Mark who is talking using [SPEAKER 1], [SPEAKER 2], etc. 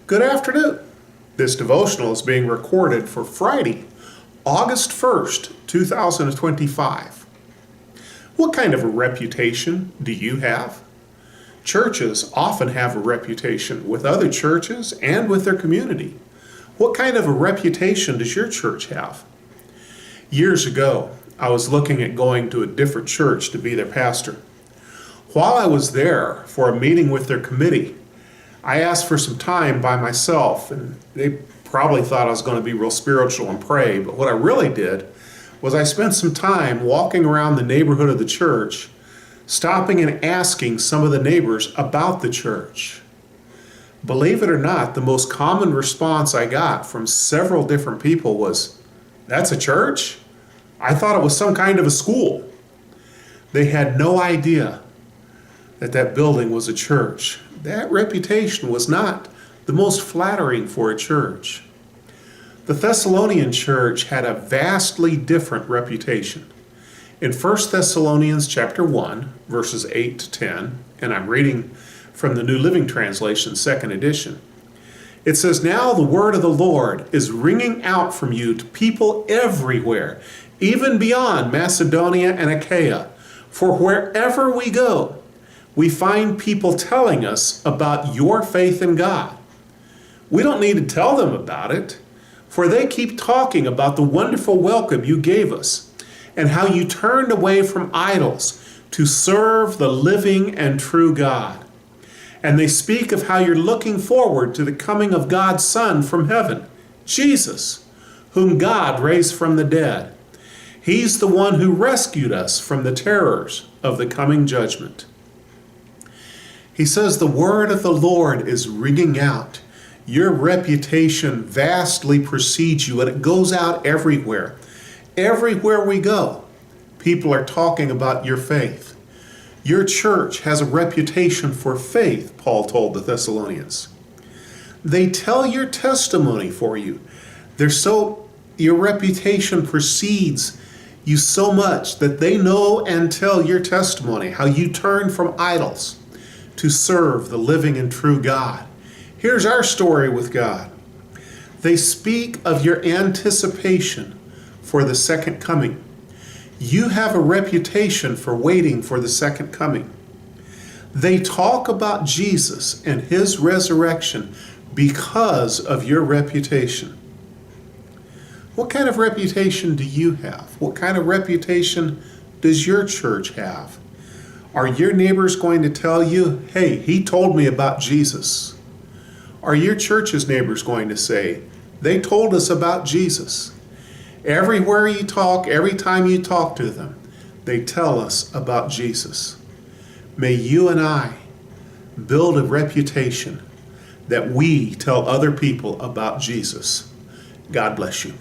[SPEAKER 1] Good afternoon. This devotional is being recorded for Friday, August 1st, 2025. What kind of a reputation do you have? Churches often have a reputation with other churches and with their community. What kind of a reputation does your church have? Years ago, I was looking at going to a different church to be their pastor. While I was there for a meeting with their committee, I asked for some time by myself, and they probably thought I was going to be real spiritual and pray, but what I really did was I spent some time walking around the neighborhood of the church, stopping and asking some of the neighbors about the church. Believe it or not, the most common response I got from several different people was, "That's a church? I thought it was some kind of a school." They had no idea that that building was a church. That reputation was not the most flattering for a church. The Thessalonian church had a vastly different reputation. In 1 Thessalonians chapter 1, verses 8 to 10, and I'm reading from the New Living Translation, second edition, it says, "Now the word of the Lord is ringing out from you to people everywhere, even beyond Macedonia and Achaia. For wherever we go, we find people telling us about your faith in God. We don't need to tell them about it, for they keep talking about the wonderful welcome you gave us and how you turned away from idols to serve the living and true God. And they speak of how you're looking forward to the coming of God's Son from heaven, Jesus, whom God raised from the dead. He's the one who rescued us from the terrors of the coming judgment." He says the word of the Lord is ringing out. Your reputation vastly precedes you, and it goes out everywhere. Everywhere we go, people are talking about your faith. Your church has a reputation for faith, Paul told the Thessalonians. They tell your testimony for you. Your reputation precedes you so much that they know and tell your testimony, how you turn from idols to serve the living and true God. Here's our story with God. They speak of your anticipation for the second coming. You have a reputation for waiting for the second coming. They talk about Jesus and his resurrection because of your reputation. What kind of reputation do you have? What kind of reputation does your church have? Are your neighbors going to tell you, "Hey, he told me about Jesus"? Are your church's neighbors going to say, "They told us about Jesus"? Everywhere you talk, every time you talk to them, they tell us about Jesus. May you and I build a reputation that we tell other people about Jesus. God bless you.